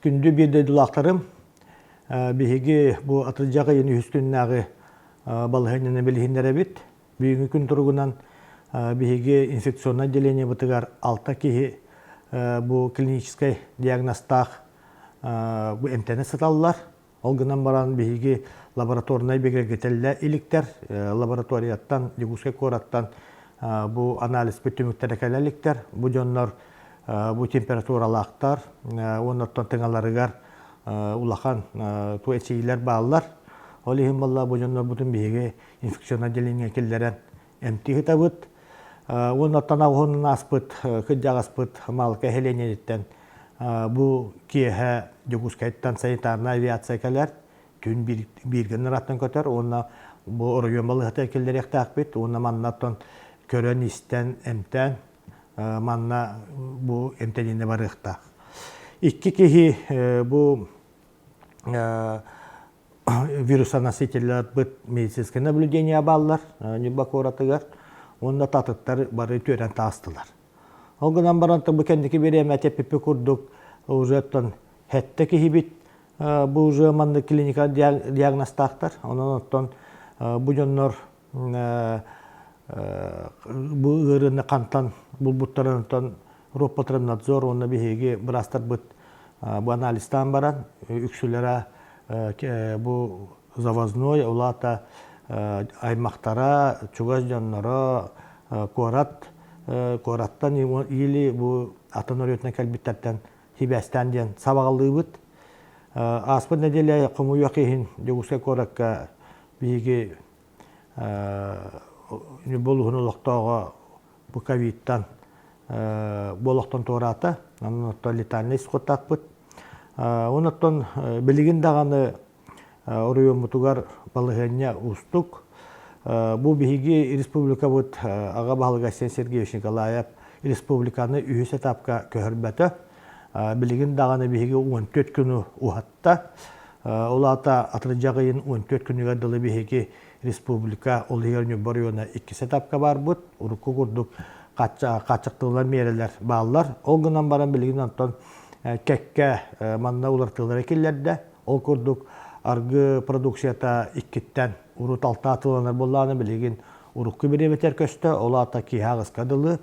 Күндü bir de dulaqlarım, bihigi bu atılcağı yeni üstünnağı balığınını bilhinlere bit. Büyüngü gün turgunan bihigi infeksiyonel отделение бытыгар алта киһи bu клинический диагностах bu эмтене сыталлар. Ол гынан баран бихиги лабораторный бегергетелле иликтер, лабораторияттан, дегуске кораттан bu анализ бүтүмүктер экелеликтер. Bu жоннор bu температуралактар, оннотон тыңаларыгар улахан туэчилер баалар. Ол ихим балла bu жоннор бутун бихиги инфекционный отделение келлерен эмти хитабыт. Оннотон агонун аспыт, кыджагаспыт малка хеленедиттен bu киэхэ дегускайттан санитарный авиация келер. Түн бирген раттан көтөр, онна bu оройон балыгыта келлерек таакпит, онна маннаттон көрөн истен эмтен манна bu эмтенинде барыхта. Икки кихи bu вирусоносителлер быт медицинское наблюдение баллар, нюбакоратыгар, онда татыттар бары төрен таастылар. Олгынан баранты bu кендики береме теппи курдук уже оттон хетте кихи бит, bu уже манны клиника диагностактар, онон оттон bu жоннор bu ырыны кантан булбуттарынтан Роспотребнадзор онна бихиги брастар быт bu анализтан баран үксүлера bu завозной улата аймактара чугаш жоннора кораттан или bu атын өрөтүнө келбиттерден хибестен ден сабагалыбыт аспын неделе кому якин жогуска коракка биги болугунолуктоого bu ковидтан болохтон тоората анан летальный исходтакпыт онотон билигин даганы оройомутугар балыгыня устук bu биги республика бут ага балыга Сергеевич Николаев республиканы үйүс этапка көрбөтө билигин даганы биги 14 күнү ухатта улата атыржагыйын 14 күнүгө дылы биги республика олыгырны борьона 2 этапка бар бут урукку курдук качыктуулар мерелер баалар ол гынан баран билигин антон кекке манна улартылар экеллерде ол курдук аргы продукцията 2-тен урут 6 атыланар болланы билигин урукку беребетер көстө олата кихагыска дылы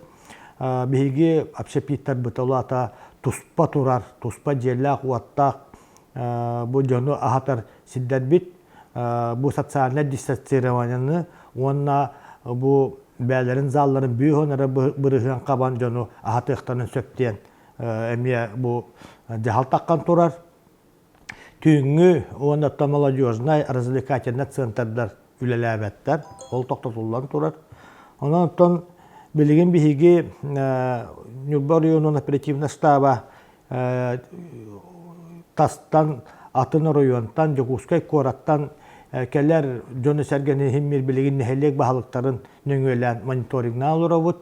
биги общепиттер буталата туспа турар туспа желла куатта bu жону ахатар сиддер бит bu социальный дистанцированияны онна bu бәлерин залларын бүйөнөрө бырыган кабан жону ахатыктанын сөптен эмие bu жахал таккан турар түңү онда молодежный развлекательный центрдар үлелебеттер ол токтотулган турар онон билигин биги Нюрба районунун оперативный штаба тастан атын районтан жогускай кораттан келер жоны сергени химмир билигин нехелек баалыктарын нөңөлөн мониторингна алырабыт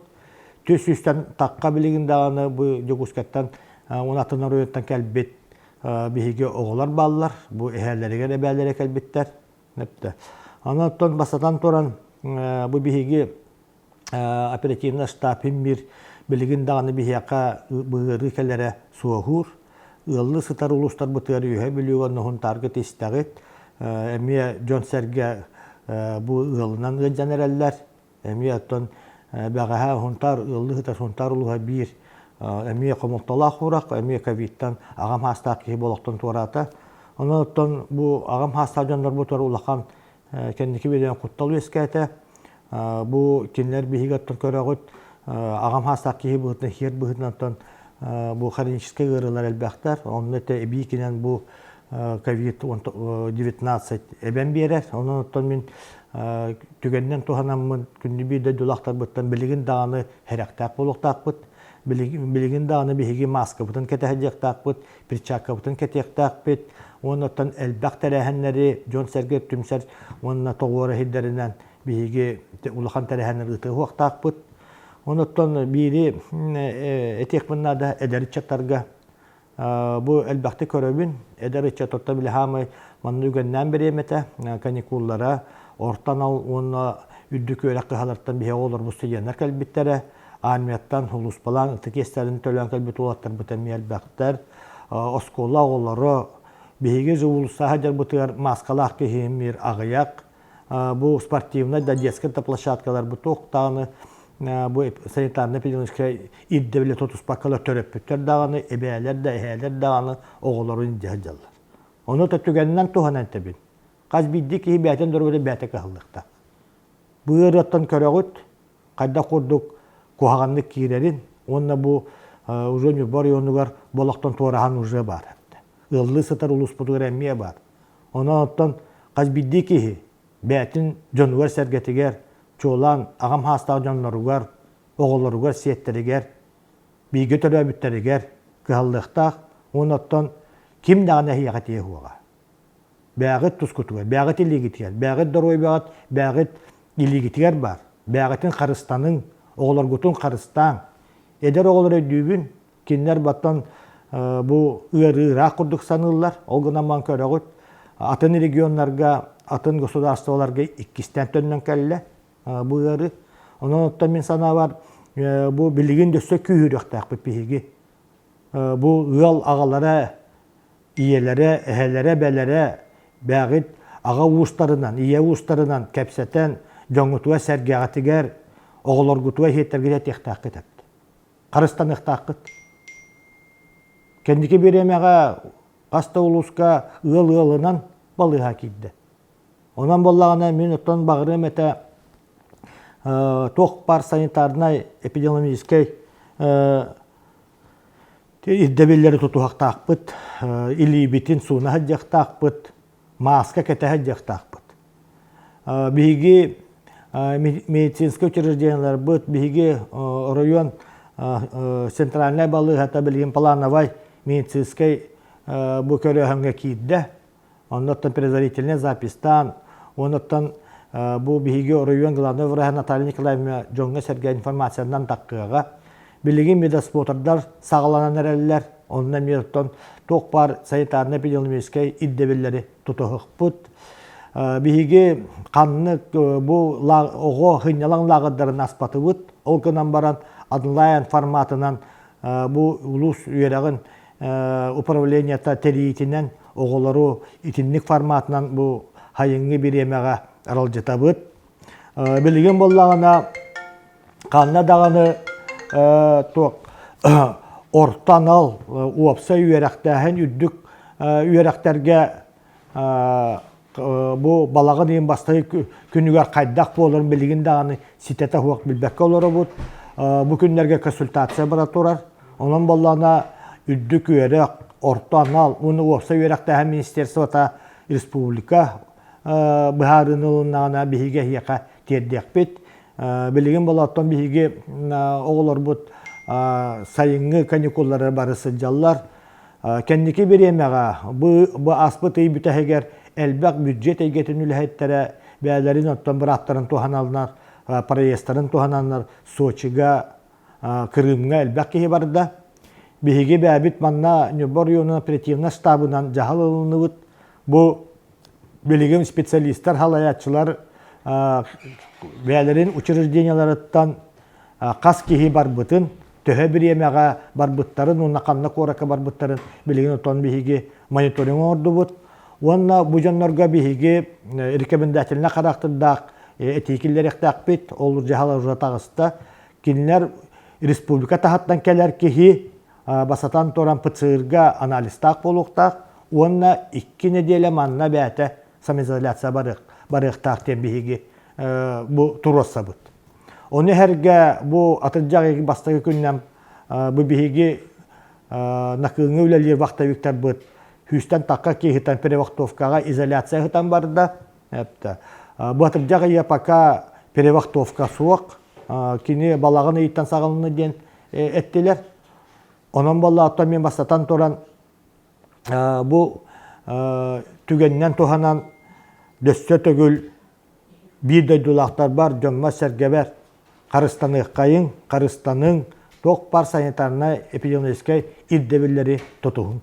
төс үстен такка билигин даганы бу жогускаттан атын районтан келбит биги оголар баллар бу эхелерге эбелере келбиттер непте анаттан басатан туран бу биги оперативный штаб химмир билигин даганы бихяка быгыры келере суохур ыллы сытар улустар бытыр үйе билүүгөн нохун таргет истагет эмие жон серге бу ылынан генераллар эмие оттон багаха хунтар ыллы сытар хунтар улуга бир эмие комуктала хурак эмие ковидтан агам хастаки болохтон турата оноттон бу агам хаста жондор бутор улахан кендики биден кутталуу эскете bu кинлер бихигаттар көрөгөт агам хастаки бутны хер бутнантон bu хронический ырылар элбактар оннете бикинен bu COVID-19 эбен берер оннотон мен түгеннен туханаммын күндү бирде дулактар буттан билигин даганы херактак болуктакпыт билигин даганы биги маска бутун кетехжектакпыт перчатка бутун кетектакпыт оннотон элбак терехеннери жон серге түмсер онна тогора хиддеринен биги улахан терехеннери ыты хуактакпыт оннотон бири этек мынада эдеричаттарга bu elbette köröbün ederçe totta bile hamı mannu gönden beremete kanikullara ortan al ona üddük öyle kıhalardan bir olur bu seyenler kalbittere amiyattan hulus balan tıkesterin tölen kalbit olatlar bu temel elbette оскола оғылары, бейге жуылыса хаджар бұтығар маскалақ кехемер ағаяқ, бұл спортивный да детский площадкалар бұл тоқтағыны, бұл санитарно-эпидемиологический иддебілі тотуспаққалар төрөппіттер дағыны, әбәлер да, әхәлер дағыны оғыларын жағалар. Оны төттігенінен туғанан тәбін. Қаз бидді кейі бәтен дұрғыды бәті қағылықта. Бұғыр оттан көріғыт, қайда құрдық қоғағанлық кейлерін, онына бұл уже бар йонугар болақтан туарахан уже бар. Ыллы сытар улус бұтығыр әмме бар. Онан оттан қаз бидді кейі бәтін жонугар сәргетігер, чолан, ағам хастағы жонларыгар, оғыларыгар сеттерігер, бейге төлі өбіттерігер, қығалықтақ, онаттан ким дағына хияқат ие хуаға. Бәғыт тұскутугар, бәғыт илігітігер, бәғыт дұрой бәғыт, бәғыт илігітігер бар. Бәғытын қарыстаның, оғыларгутын қарыстан. Эдер оғылар өйдүйбін, кенлер баттан бұл ұйар-ұйрақ құрдық санылар, олғынаман көріғыт, атын регионларға, атын государстволарға иккістен төннен кәлі бұл ұйары. Онан оттан мен сана бар, бұл білігін дөсі күйіріқтақ бұл пейгі. Бұл ұял ағалары, иелері, әхелері, бәлері, бәғыт аға ұстарынан, ие ұстарынан кәпсетен, жоңғытуа сәргеғатығар, оғыларғытуа хеттергеде тектақ кетіпті. Қарыстан ықтақ кет. Кендікі беремеға қаста ұлысқа ұл-ұлынан балыға кейді. Онан болағына мен ұттан бағырым әті тоқ бар санитарнай эпидемиологический иддебелері тұтуғақтақ бұд, илі бітін суына ғаддияқтақ бұд, маска кәті ғаддияқтақ бұд. Бігі медицинский учреждениялар бұд, бігі район центральный балы ғата білген плановай медицинский бұл көрі өңге кейді. Оннаттан предварительный запистан, оннаттан бұл бігі район главный врачы Наталья Николаевна жоңға сәрге информациядан таққыға. Білеген медоспотардар сағаланан әрелілер, онына мерттен тоқ бар санитарно-эпидемиологический иддебелері тұтығық бұд. Бігі қанны бұл оғы ғынялан лағыдарын аспаты бұд. Ол күнан баран онлайн форматынан бұл ұлыс үйерағын управленията терейетінен оғылару итінлік форматынан бұл хайыңы беремеға арал жата бұд. Білеген болағына қанна дағаны ортан ал уапса үйерақтағын үддік үйерақтарға бұл балағын ең бастығы күнігер қайдақ болырын білген дағаны ситета хуақ білбәкке олары бұд. Бұл күнлерге консультация бара тұрар. Onun bollana üddük üyerek, ortanal, onu olsa üyerekte hem Ministersvata Respublika Biharınılığına bihige hiyaka terdek bit. Bilgin bolattan bihige oğullar bu sayıngı kanikulları barısı jallar. Kendiki bir yemeğe bu aspıtıyı büteheger elbek büdjet eygetin ülheytlere beylerin ottan bıraktarın tuhanallar, parayestların tuhanallar, Soçiga, Kırım'a elbek ki barda. Bihige bebit manna Nüboryo'nun operativna ştabından jahal alınıvıt. Bu bilgin spesyalistler, halayatçılar beylerin uçurujdenyalarından kas kihi barbıtın, töhe bir yemeğe barbıtların, onun kanlı koraka barbıtların bilgin otan bihige monitoring ordu bud. Onunla bu canlarga bihige rekomendatiline karaktırdak etikiller ektak bit, olur jahal urjatağısta. Kinler Respublika tahattan keler kihi basatan toran pıtsırga analistak boluqtak, onunla 2 nedele manna bəyətə samizolyasiya barıqtak tembihigi bu turossa bud. Onu herge bu atıcaq bastagı gündən bu bihigi nakıngı ülelir vaxta viktar bud. Hüstan takka ki hitan perevaktovkaga izolyasiya hitan barda. Bu atıcaq yapaka perevaktovka suaq. Kini balağını itten sağılını den ettiler. Onun balığı men basatan toran bu tügeninden tohanan döste tögül bir de dulaktar var, jomma sergeber. Karıstanı kayın, karıstanın tok par sanitarına epidemiolojik iddebilleri tutuğun.